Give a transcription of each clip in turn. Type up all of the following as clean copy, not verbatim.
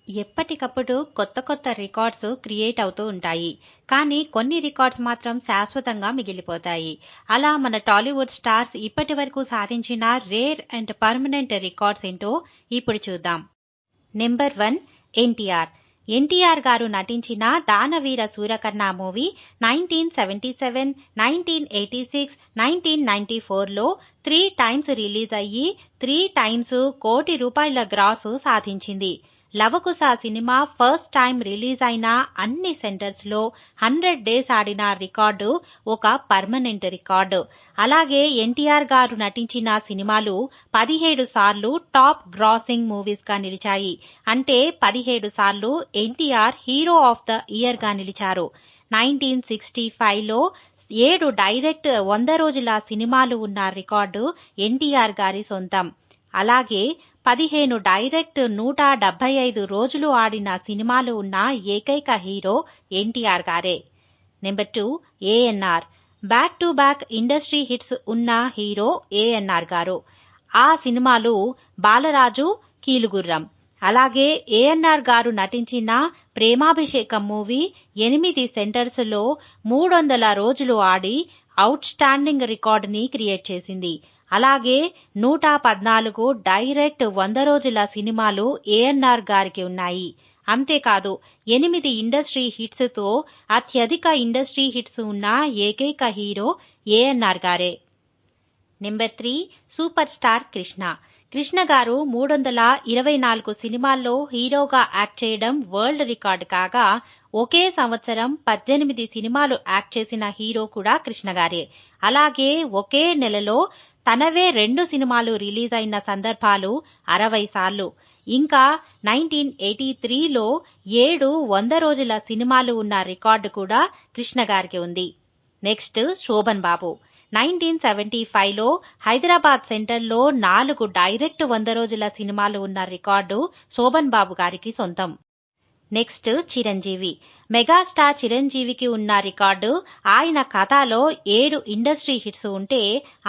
ఎప్పటికప్పుడు కొత్త కొత్త రికార్డ్స్ క్రియేట్ అవుతూ ఉంటాయి. కానీ కొన్ని రికార్డ్స్ మాత్రం శాశ్వతంగా మిగిలిపోతాయి. అలా మన టాలీవుడ్ స్టార్స్ ఇప్పటి వరకు సాధించిన రేర్ అండ్ పర్మనెంట్ రికార్డ్స్ ఏంటో ఇప్పుడు చూద్దాం. నెంబర్ 1 ఎన్టీఆర్. ఎన్టీఆర్ గారు నటించిన దానవీర సూరకర్ణ మూవీ 1977, 1986, 1994లో 3 టైమ్స్ రిలీజ్ అయ్యి 3 టైమ్స్ కోటి రూపాయల గ్రాస్ సాధించింది. Lavakusa cinema first time release అయిన అన్ని సెంటర్స్ లో 100 డేస్ ఆడిన రికార్డు ఒక పర్మనెంట్ రికార్డు. అలాగే ఎన్టీఆర్ గారు నటించిన సినిమాలు 17 సార్లు టాప్ గ్రాసింగ్ మూవీస్ గా నిలిచాయి. అంటే 17 సార్లు NTR hero of the year గా నిలిచారు. 1965లో 7 డైరెక్ట్ 100 రోజుల సినిమాలు ఉన్న రికార్డు ఎన్టీఆర్ గారి సొంతం. అలాగే 15 డైరెక్ట్ 175 రోజులు ఆడిన సినిమాలు ఉన్న ఏకైక హీరో ఎన్టీఆర్ గారే. Number 2 ANR. Back to back industry hits ఉన్న హీరో ఏఎన్ఆర్ గారు. ఆ సినిమాలు బాలరాజు, కీలుగుర్రం. అలాగే ఏఎన్ఆర్ గారు నటించిన ప్రేమాభిషేకం మూవీ 8 సెంటర్స్ లో 300 రోజులు ఆడి అవుట్ స్టాండింగ్ రికార్డుని క్రియేట్ చేసింది. అలాగే 114 డైరెక్ట్ 100 రోజుల సినిమాలు ఏఎన్ఆర్ గారికి ఉన్నాయి. అంతేకాదు 8 ఇండస్ట్రీ హిట్స్ తో అత్యధిక ఇండస్ట్రీ హిట్స్ ఉన్న ఏకైక హీరో ఏఎన్ఆర్ గారే. Number 3 super star Krishna. Krishna గారు 324 సినిమాల్లో హీరోగా యాక్ట్ చేయడం వరల్డ్ రికార్డు కాగా, ఒకే సంవత్సరం 18 సినిమాలు యాక్ట్ చేసిన హీరో కూడా కృష్ణ గారే. అలాగే ఒకే నెలలో తనవే 2 సినిమాలు రిలీజ్ అయిన సందర్భాలు 60 సార్లు. ఇంకా 1983లో 7 100 రోజుల సినిమాలు ఉన్న రికార్డు కూడా కృష్ణ గారికి ఉంది. నెక్స్ట్ శోభన్ బాబు. 1975లో హైదరాబాద్ సెంటర్లో 4 డైరెక్ట్ 100 రోజుల సినిమాలు ఉన్న రికార్డు శోభన్ బాబు గారికి సొంతం. నెక్స్ట్ చిరంజీవి. మెగాస్టార్ చిరంజీవికి ఉన్న రికార్డు ఆయన ఖాతాలో 7 ఇండస్ట్రీ హిట్స్ ఉంటే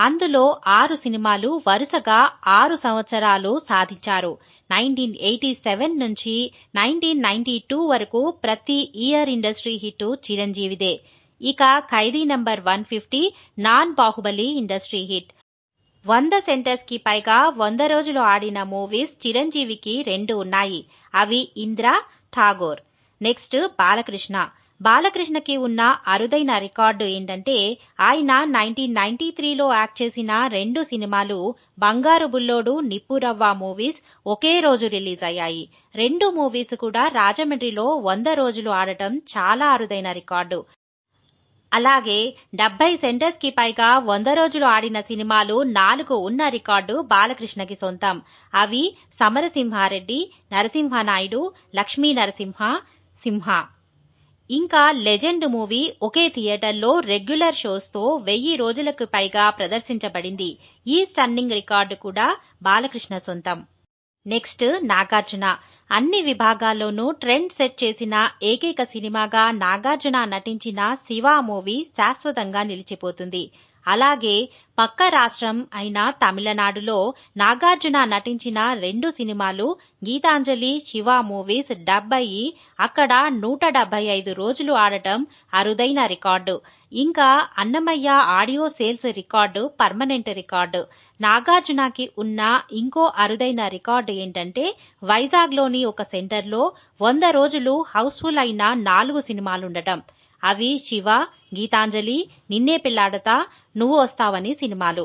అందులో 6 సినిమాలు వరుసగా 6 సంవత్సరాలు సాధించారు. 1987 నుంచి 1992 వరకు ప్రతి ఇయర్ ఇండస్ట్రీ హిట్ చిరంజీవిదే. ఇక Khaidi number 150 non Baahubali industry hit. 100 centres కి పైగా 100 రోజులు ఆడిన మూవీస్ చిరంజీవికి 2 ఉన్నాయి. అవి ఇంద్ర, ఠాగోర్. నెక్స్ట్ బాలకృష్ణ. బాలకృష్ణకి ఉన్న అరుదైన రికార్డు ఏంటంటే ఆయన 1993లో యాక్ట్ చేసిన 2 సినిమాలు బంగారు బుల్లోడు, నిప్పురవ్వ మూవీస్ ఒకే రోజు రిలీజ్ అయ్యాయి. 2 మూవీస్ కూడా రాజమండ్రిలో 100 రోజులు ఆడటం చాలా అరుదైన రికార్డు. అలాగే 70 సెంటర్స్ కి పైగా 100 రోజులు ఆడిన సినిమాలు 4 ఉన్న రికార్డు బాలకృష్ణకి సొంతం. అవి సమరసింహారెడ్డి, నరసింహనాయుడు, లక్ష్మీ నరసింహ, సింహ. ఇంకా లెజెండ్ మూవీ ఒకే థియేటర్లో రెగ్యులర్ షోస్ తో 1000 రోజులకు పైగా ప్రదర్శించబడింది. ఈ స్టన్నింగ్ రికార్డు కూడా బాలకృష్ణ సొంతం. నెక్స్ట్ నాగార్జున. అన్ని విభాగాల్లోనూ ట్రెండ్ సెట్ చేసిన ఏకైక సినిమాగా నాగార్జున నటించిన శివ మూవీ శాశ్వతంగా నిలిచిపోతుంది. అలాగే పక్క రాష్ట్రం అయిన తమిళనాడులో నాగార్జున నటించిన 2 సినిమాలు గీతాంజలి, శివ మూవీస్ డబ్ అయ్యి అక్కడ 175 రోజులు ఆడటం అరుదైన రికార్డు. ఇంకా Annamayya audio sales record permanent record. నాగార్జునకి ఉన్న ఇంకో అరుదైన రికార్డు ఏంటంటే వైజాగ్లోని ఒక సెంటర్లో 100 రోజులు హౌస్ఫుల్ అయిన 4 సినిమాలుండటం. అవి శివ, గీతాంజలి, నిన్నే పెళ్లాడతా, నువ్వు వస్తావని సినిమాలు.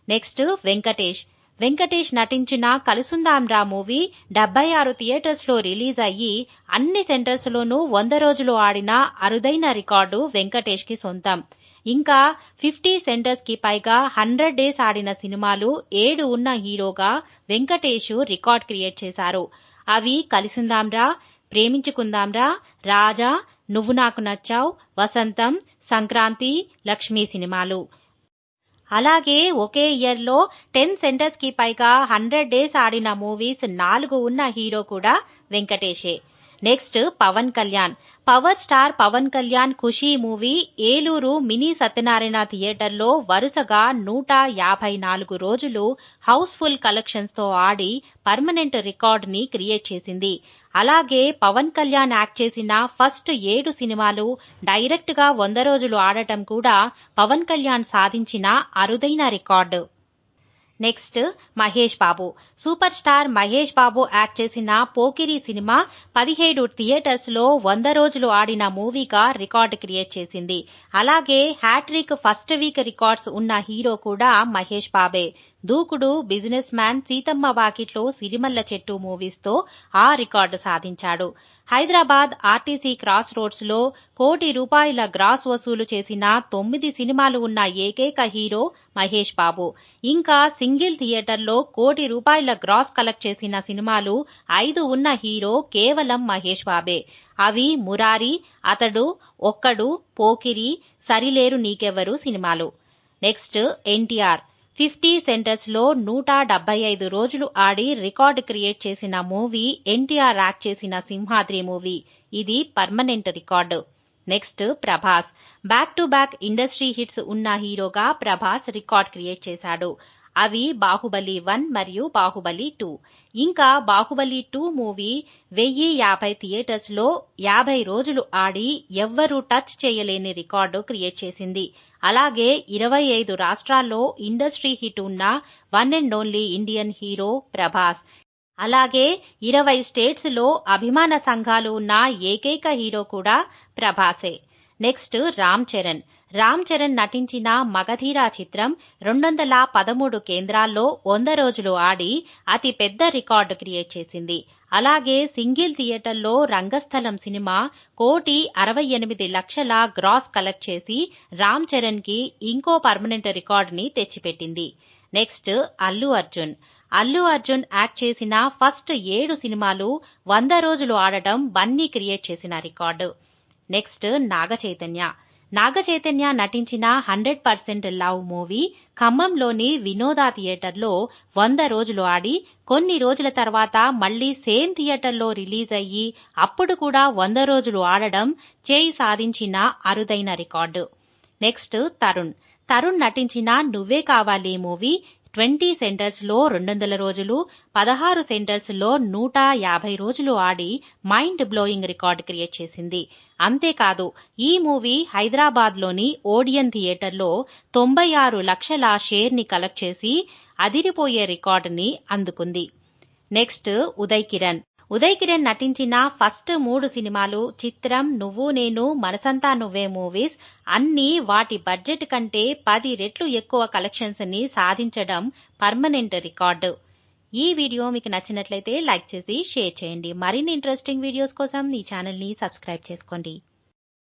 నెక్స్ట్ వెంకటేష్. వెంకటేష్ నటించిన కలుసుందాంరా మూవీ 76 థియేటర్స్ లో రిలీజ్ అయ్యి అన్ని సెంటర్స్ లోనూ 100 రోజులు ఆడిన అరుదైన రికార్డు వెంకటేష్ కి సొంతం. ఇంకా 50 సెంటర్స్ కి పైగా 100 డేస్ ఆడిన సినిమాలు 7 ఉన్న హీరోగా వెంకటేష్ రికార్డ్ క్రియేట్ చేశారు. అవి కలిసుందాంరా, ప్రేమించుకుందాంరా, రాజా, నువ్వు నాకు నచ్చావ్, వసంతం, సంక్రాంతి, లక్ష్మీ సినిమాలు. అలాగే ఒకే ఇయర్లో 10 సెంటర్స్ కి పైగా 100 డేస్ ఆడిన మూవీస్ 4 ఉన్న హీరో కూడా వెంకటేషే. Next Pawan Kalyan. Power star Pawan Kalyan Kushi movie Eluru mini Satyanarayana థియేటర్లో వరుసగా 154 రోజులు హౌస్ఫుల్ కలెక్షన్స్తో ఆడి పర్మనెంట్ రికార్డుని క్రియేట్ చేసింది. అలాగే పవన్ కళ్యాణ్ యాక్ట్ చేసిన ఫస్ట్ 7 సినిమాలు డైరెక్ట్గా 100 రోజులు ఆడటం కూడా పవన్ కళ్యాణ్ సాధించిన అరుదైన record. Next Mahesh Babu. Super star Mahesh Babu act చేసిన పోకిరి సినిమా 17 థియేటర్స్లో 100 రోజులు ఆడిన మూవీగా రికార్డు క్రియేట్ చేసింది. అలాగే హ్యాట్రిక్ ఫస్ట్ వీక్ రికార్డ్స్ ఉన్న హీరో కూడా మహేష్ బాబే. దూకుడు, బిజినెస్ మ్యాన్, సీతమ్మ వాకిట్లో సిరిమల్ల చెట్టు మూవీస్తో ఆ రికార్డు సాధించాడు. హైదరాబాద్ ఆర్టీసీ క్రాస్ రోడ్స్లో ₹1,00,00,000 గ్రాస్ వసూలు చేసిన 9 సినిమాలు ఉన్న ఏకైక హీరో మహేష్ బాబు. ఇంకా సింగిల్ థియేటర్లో ₹1,00,00,000 గ్రాస్ కలెక్ట్ చేసిన సినిమాలు 5 ఉన్న హీరో కేవలం మహేష్ బాబే. అవి మురారి, అతడు, ఒక్కడు, పోకిరి, సరిలేరు నీకెవ్వరు సినిమాలు. నెక్స్ట్ ఎన్టీఆర్. 50 సెంటర్స్లో 175 రోజులు ఆడి రికార్డు క్రియేట్ చేసిన మూవీ ఎన్టీఆర్ యాక్ట్ చేసిన సింహాద్రి మూవీ. ఇది permanent record. Next Prabhas. Back to back industry hits ఉన్న హీరోగా ప్రభాస్ రికార్డ్ క్రియేట్ చేశాడు. అవి బాహుబలి 1 మరియు బాహుబలి 2. ఇంకా బాహుబలి 2 మూవీ 1050 థియేటర్స్లో 50 రోజులు ఆడి ఎవ్వరూ టచ్ చేయలేని రికార్డు క్రియేట్ చేసింది. అలాగే 25 రాష్ట్రాల్లో ఇండస్ట్రీ హిట్ ఉన్న one and only Indian hero Prabhas. అలాగే 20 స్టేట్స్లో అభిమాన సంఘాలు ఉన్న ఏకైక హీరో కూడా ప్రభాసే. నెక్స్ట్ రామ్ చరణ్. రామ్ చరణ్ నటించిన మగధీర చిత్రం 213 కేంద్రాల్లో 100 రోజులు ఆడి అతి పెద్ద రికార్డు క్రియేట్ చేసింది. అలాగే సింగిల్ థియేటర్లో రంగస్థలం సినిమా 1,68,00,000 గ్రాస్ కలెక్ట్ చేసి రామ్ చరణ్కి ఇంకో పర్మనెంట్ రికార్డుని తెచ్చిపెట్టింది. నెక్స్ట్ అల్లు అర్జున్. అల్లు అర్జున్ యాక్ట్ చేసిన ఫస్ట్ 7 సినిమాలు 100 రోజులు ఆడటం బన్నీ క్రియేట్ చేసిన రికార్డు. నెక్స్ట్ నాగ చైతన్య. నాగ చైతన్య నటించిన 100% లవ్ మూవీ ఖమ్మంలోని వినోద థియేటర్లో 100 రోజులు ఆడి కొన్ని రోజుల తర్వాత మళ్లీ సేమ్ థియేటర్లో రిలీజ్ అయ్యి అప్పుడు కూడా 100 రోజులు ఆడడం చేయి సాధించిన అరుదైన రికార్డు. నెక్స్ట్ తరుణ్. తరుణ్ నటించిన నువ్వే కావాలి మూవీ 20 సెంటర్స్లో 200 రోజులు, 16 సెంటర్స్లో 150 రోజులు ఆడి మైండ్ బ్లోయింగ్ రికార్డు క్రియేట్ చేసింది. అంతేకాదు ఈ మూవీ హైదరాబాద్లోని ఓడియన్ థియేటర్లో 96 లక్షల షేర్ని కలెక్ట్ చేసి అదిరిపోయే రికార్డుని అందుకుంది. నెక్స్ట్ ఉదయ్ కిరణ్. ఉదయ్ కిరణ్ నటించిన ఫస్ట్ 3 సినిమాలు చిత్రం, నువ్వు నేను, మనసంతా నువ్వే మూవీస్ అన్నీ వాటి బడ్జెట్ కంటే 10 రెట్లు ఎక్కువ కలెక్షన్స్ ని సాధించడం పర్మనెంట్ రికార్డు. ఈ వీడియో మీకు నచ్చినట్లయితే లైక్ చేసి షేర్ చేయండి. మరిన్ని ఇంట్రెస్టింగ్ వీడియోస్ కోసం ఈ ఛానల్ని సబ్స్క్రైబ్ చేసుకోండి.